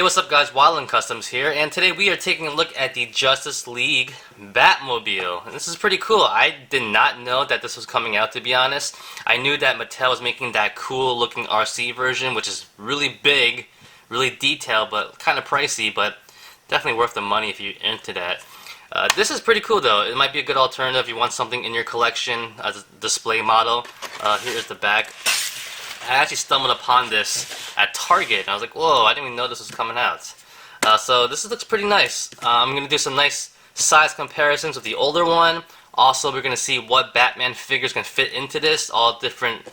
Hey, what's up guys, Wildland Customs here, and today we are taking a look at the Justice League Batmobile. And this is pretty cool. I did not know that this was coming out, to be honest. I knew that Mattel was making that cool looking RC version, which is really big, really detailed, but kind of pricey, but definitely worth the money if you're into that. This is pretty cool though. It might be a good alternative if you want something in your collection as a display model. Here is the back. I actually stumbled upon this at Target, and I was like, whoa, I didn't even know this was coming out. So this looks pretty nice. I'm going to do some nice size comparisons with the older one. Also, we're going to see what Batman figures can fit into this. All different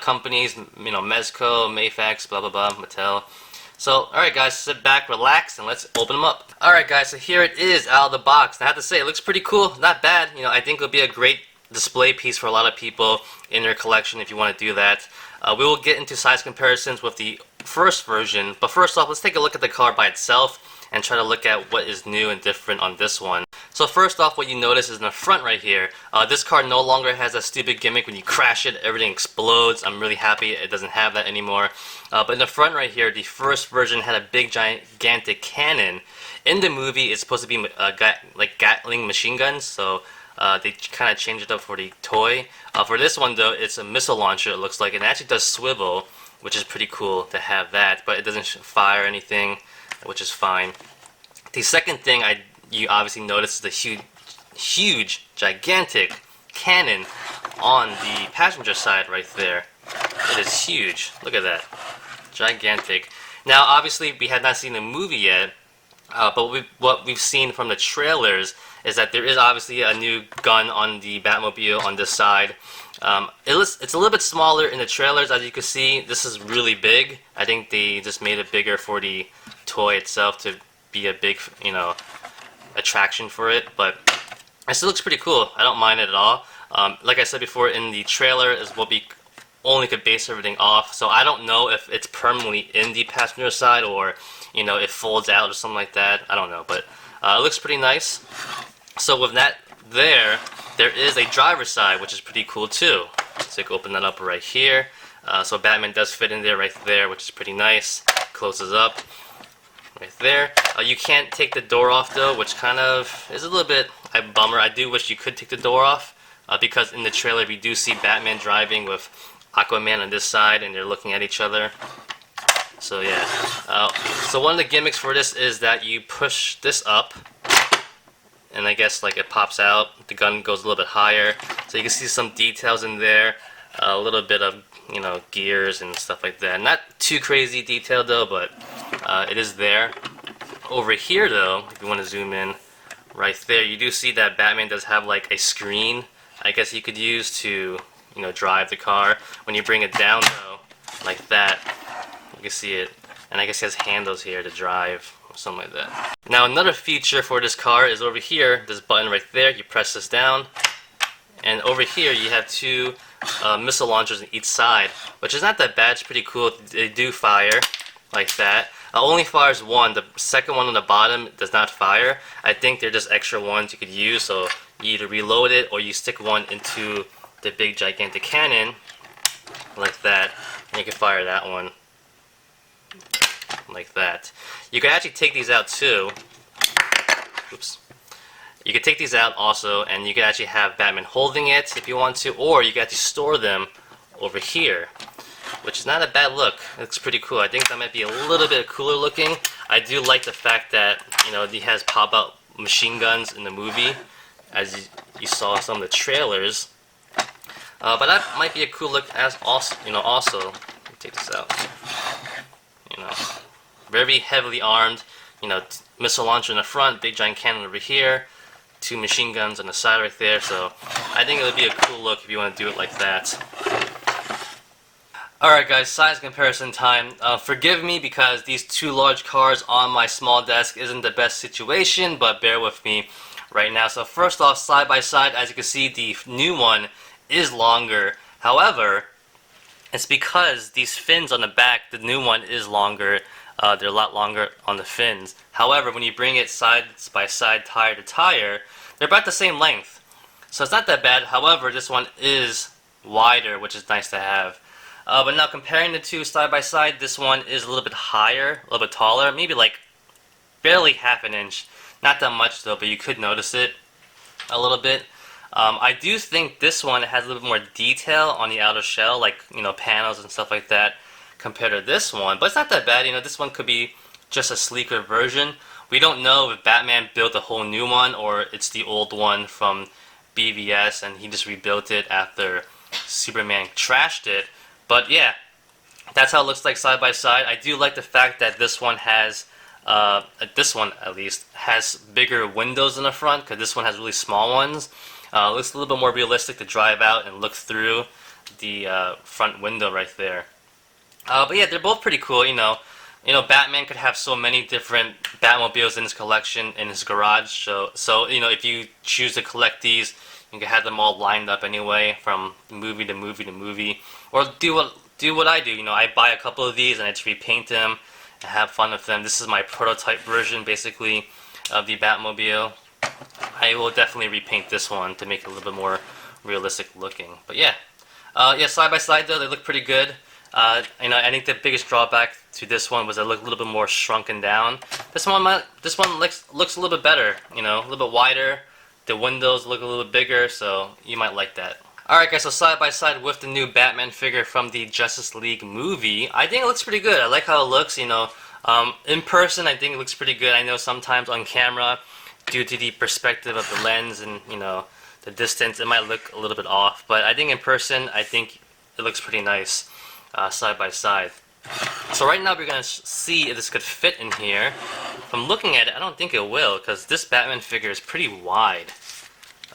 companies, you know, Mezco, Mayfax, blah, blah, blah, Mattel. So, alright guys, sit back, relax, and let's open them up. Alright guys, so here it is out of the box. And I have to say, it looks pretty cool. Not bad. You know, I think it'll be a great display piece for a lot of people in their collection if you want to do that. We will get into size comparisons with the first version, but first off, let's take a look at the car by itself and try to look at what is new and different on this one. So first off, what you notice is in the front right here, this car no longer has a stupid gimmick when you crash it, everything explodes. I'm really happy it doesn't have that anymore. But in the front right here, the first version had a big gigantic cannon. In the movie, it's supposed to be like Gatling machine guns, so they kind of changed it up for the toy. For this one though, it's a missile launcher, it looks like. It actually does swivel, which is pretty cool to have that, but it doesn't fire anything, which is fine. The second thing you obviously notice is the huge, gigantic cannon on the passenger side right there. It is huge. Look at that. Gigantic. Now obviously we had not seen the movie yet, but what we've seen from the trailers is that there is obviously a new gun on the Batmobile on this side. It's a little bit smaller in the trailers, as you can see. This is really big. I think they just made it bigger for the toy itself to be a big, you know, attraction for it. But it still looks pretty cool. I don't mind it at all. Like I said before, in the trailer is what we only could base everything off. So I don't know if it's permanently in the passenger side or, you know, it folds out or something like that. I don't know, but it looks pretty nice. So with that there is a driver's side, which is pretty cool too. So you can open that up right here. So Batman does fit in there right there, which is pretty nice. Closes up right there. You can't take the door off though, which kind of is a little bit a bummer. I do wish you could take the door off because in the trailer we do see Batman driving with Aquaman on this side and they're looking at each other. So yeah. So one of the gimmicks for this is that you push this up, and I guess like it pops out. The gun goes a little bit higher, so you can see some details in there. A little bit of, you know, gears and stuff like that. Not too crazy detailed though, but it is there. Over here though, if you want to zoom in, right there, you do see that Batman does have like a screen. I guess you could use to, you know, drive the car. When you bring it down though, like that, you can see it, and I guess he has handles here to drive. Something like that. Now another feature for this car is over here, this button right there. You press this down, and over here you have two missile launchers on each side, which is not that bad. It's pretty cool. They do fire like that. Only fires one. The second one on the bottom does not fire. I think they're just extra ones you could use, so you either reload it or you stick one into the big gigantic cannon like that, and you can fire that one like that. You can actually take these out too. Oops. You can take these out also, and you can actually have Batman holding it if you want to, or you can actually store them over here, which is not a bad look. It looks pretty cool. I think that might be a little bit cooler looking. I do like the fact that, you know, he has pop-out machine guns in the movie, as you saw some of the trailers. But that might be a cool look as also, you know, also. Let me take this out. You know, very heavily armed, you know, missile launcher in the front, big giant cannon over here, two machine guns on the side right there. So I think it would be a cool look if you want to do it like that. Alright guys, size comparison time. Forgive me because these two large cars on my small desk isn't the best situation, but bear with me right now. So first off, side by side, as you can see, the new one is longer. However, it's because these fins on the back, the new one is longer. They're a lot longer on the fins. However, when you bring it side by side, tire to tire, they're about the same length. So it's not that bad. However, this one is wider, which is nice to have. But now comparing the two side by side, this one is a little bit higher, a little bit taller, maybe like barely half an inch. Not that much though, but you could notice it a little bit. I do think this one has a little bit more detail on the outer shell, like, you know, panels and stuff like that, compared to this one. But it's not that bad. You know, this one could be just a sleeker version. We don't know if Batman built a whole new one or it's the old one from BVS and he just rebuilt it after Superman trashed it. But yeah, that's how it looks like side by side. I do like the fact that this one has, this one at least, has bigger windows in the front, because this one has really small ones. It looks a little bit more realistic to drive out and look through the front window right there. But yeah, they're both pretty cool. You know, Batman could have so many different Batmobiles in his collection in his garage. So you know, if you choose to collect these, you can have them all lined up anyway, from movie to movie to movie, or do what I do. You know, I buy a couple of these and I just repaint them and have fun with them. This is my prototype version, basically, of the Batmobile. I will definitely repaint this one to make it a little bit more realistic looking. But yeah, yeah, side by side though, they look pretty good. You know, I think the biggest drawback to this one was they look a little bit more shrunken down. This one looks a little bit better. You know, a little bit wider. The windows look a little bit bigger, so you might like that. Alright guys, so side by side with the new Batman figure from the Justice League movie, I think it looks pretty good. I like how it looks, you know. In person, I think it looks pretty good. I know sometimes on camera, due to the perspective of the lens and, you know, the distance, it might look a little bit off. But I think in person, I think it looks pretty nice, side by side. So right now we're going to see if this could fit in here. From looking at it, I don't think it will, because this Batman figure is pretty wide.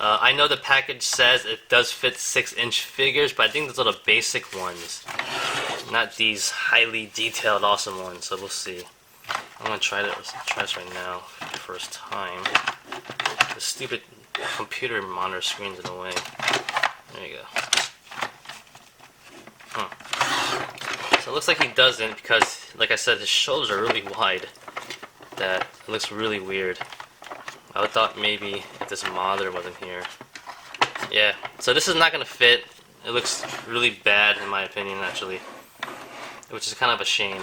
I know the package says it does fit 6-inch figures, but I think those are the basic ones, not these highly detailed awesome ones, so we'll see. I'm going to try this right now for the first time. The stupid computer monitor screen's in the way. There you go. So it looks like he doesn't, because, like I said, his shoulders are really wide. That it looks really weird. I would thought maybe if this monitor wasn't here. Yeah, so this is not going to fit. It looks really bad in my opinion, actually. Which is kind of a shame.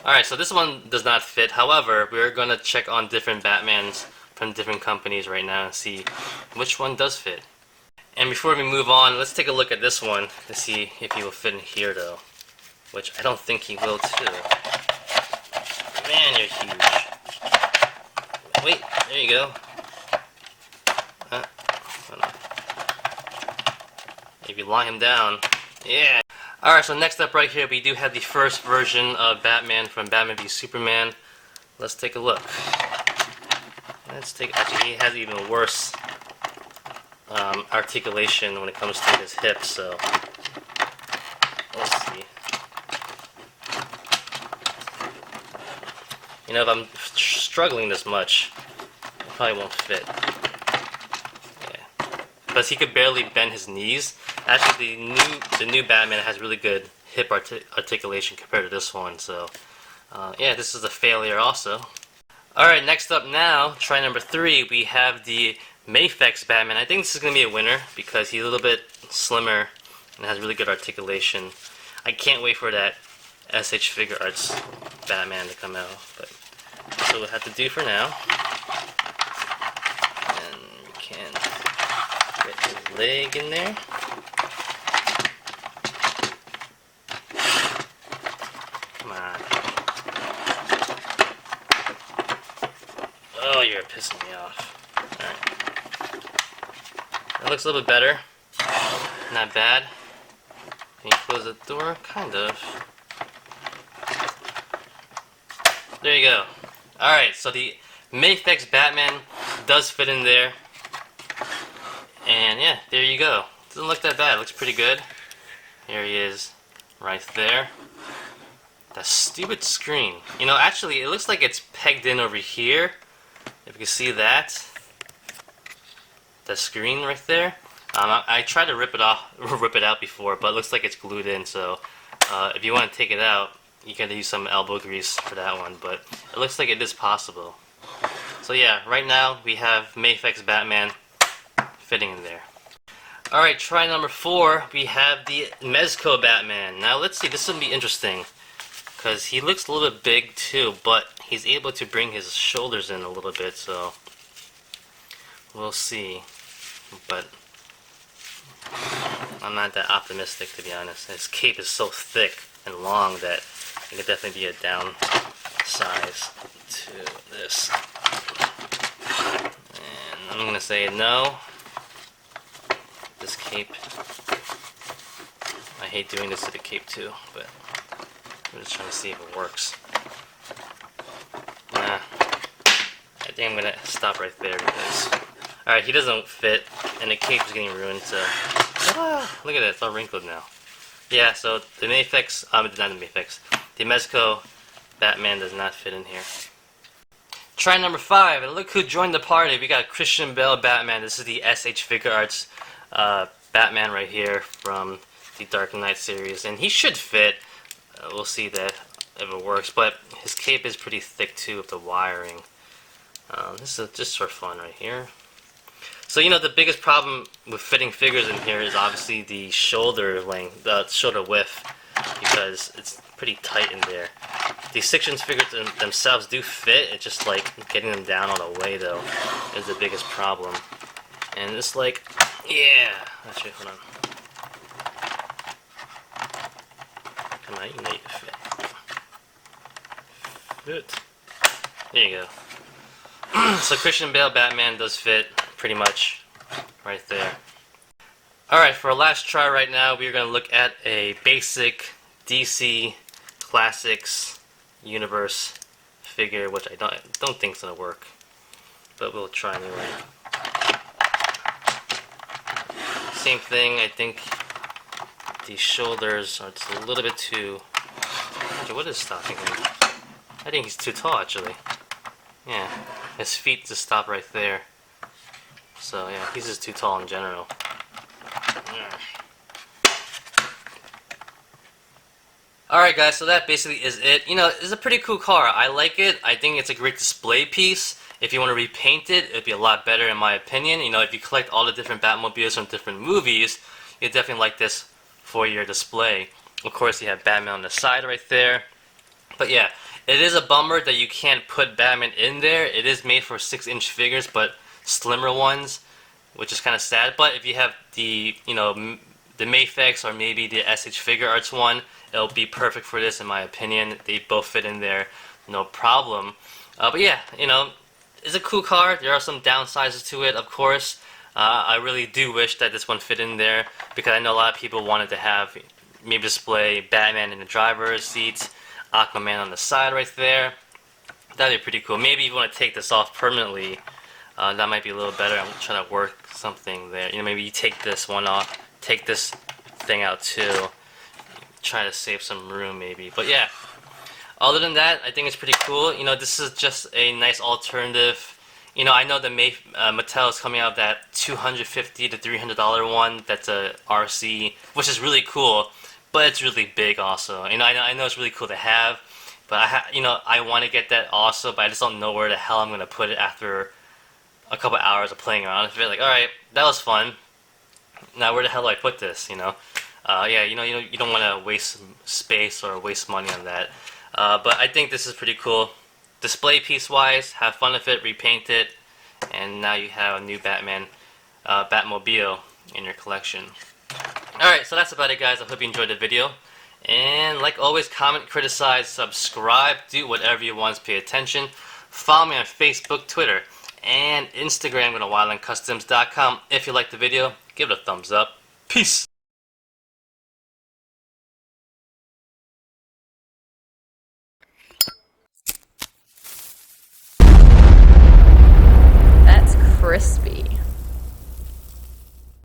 Alright, so this one does not fit. However, we're going to check on different Batmans from different companies right now and see which one does fit. And before we move on, let's take a look at this one to see if he will fit in here though. Which I don't think he will too. Man, you're huge. Wait, there you go. If you lie him down. Yeah. Alright, so next up right here, we do have the first version of Batman from Batman v Superman. Let's take a look. Actually, he has even worse articulation when it comes to his hips, so let's see. You know, if I'm struggling this much, it probably won't fit. Yeah. Because he could barely bend his knees. Actually, the new Batman has really good hip articulation compared to this one, so yeah, this is a failure also. Alright, next up now, try number 3, we have the Mafex Batman. I think this is going to be a winner because he's a little bit slimmer and has really good articulation. I can't wait for that SH Figure Arts Batman to come out, but that's what we'll have to do for now. And we can get his leg in there. Come on. Oh, you're pissing me off. Alright. That looks a little bit better. Not bad. Can you close the door? Kind of. There you go. Alright, so the Mafex Batman does fit in there. And yeah, there you go. Doesn't look that bad. Looks pretty good. Here he is. Right there. That stupid screen. You know, actually, it looks like it's pegged in over here. If you can see that. The screen right there. I tried to rip it out before, but it looks like it's glued in. So if you want to take it out, you can use some elbow grease for that one. But it looks like it is possible. So yeah, right now we have Mafex Batman fitting in there. Alright, try number 4. We have the Mezco Batman. Now let's see, this will be interesting. Because he looks a little bit big too, but he's able to bring his shoulders in a little bit, so we'll see. But I'm not that optimistic, to be honest. His cape is so thick and long that it could definitely be a down size to this. And I'm going to say no. This cape. I hate doing this to the cape too, but I'm just trying to see if it works. Nah. I think I'm gonna stop right there because... Alright, he doesn't fit, and the cape is getting ruined, so... look at it, it's all wrinkled now. Yeah, so the Mayfix, not the Mayfix, the Mezco Batman does not fit in here. Try number 5, and look who joined the party. We got Christian Bale Batman. This is the SH Figure Arts Batman right here from the Dark Knight series, and he should fit. We'll see that if it works, but his cape is pretty thick too with the wiring. This is just for fun right here. So you know the biggest problem with fitting figures in here is obviously the shoulder length, the shoulder width, because it's pretty tight in there. The 6-inch figures themselves do fit, it's just like getting them down all the way though is the biggest problem. And it's like, yeah, actually hold on. Come on, you know you can fit. Fit. There you go. So Christian Bale Batman does fit pretty much right there. Alright, for our last try right now, we're going to look at a basic DC Classics Universe figure, which I don't think is going to work. But we'll try anyway. Same thing, I think the shoulders are just a little bit too... Okay, what is stopping him? I think he's too tall, actually. Yeah, his feet just stop right there. So yeah, he's just too tall in general. Alright guys, so that basically is it. You know, it's a pretty cool car. I like it. I think it's a great display piece. If you want to repaint it, it'd be a lot better in my opinion. You know, if you collect all the different Batmobiles from different movies, you'd definitely like this for your display. Of course, you have Batman on the side right there. But yeah, it is a bummer that you can't put Batman in there. It is made for 6-inch figures, but slimmer ones, which is kind of sad. But if you have the, you know, the Mayfix or maybe the SH Figure Arts one, it'll be perfect for this in my opinion. They both fit in there, no problem. But yeah, you know, it's a cool car. There are some downsizes to it, of course. I really do wish that this one fit in there because I know a lot of people wanted to have maybe display Batman in the driver's seat, Aquaman on the side right there. That'd be pretty cool. Maybe you want to take this off permanently. That might be a little better. I'm trying to work something there. You know, maybe you take this one off, take this thing out too. Try to save some room maybe. But yeah, other than that, I think it's pretty cool. You know, this is just a nice alternative. You know, I know that Mattel is coming out with that $250 to $300 one. That's a RC, which is really cool, but it's really big also. You know, I know it's really cool to have, but you know, I want to get that also, but I just don't know where the hell I'm gonna put it after a couple hours of playing around with it. Like, all right, that was fun. Now where the hell do I put this? You know, yeah, you don't want to waste space or waste money on that. But I think this is pretty cool. Display piece wise, have fun with it, repaint it, and now you have a new Batmobile in your collection. Alright, so that's about it guys. I hope you enjoyed the video. And like always, comment, criticize, subscribe, do whatever you want to pay attention. Follow me on Facebook, Twitter, and Instagram. Go to wildlandcustoms.com. If you liked the video, give it a thumbs up. Peace! That's crispy.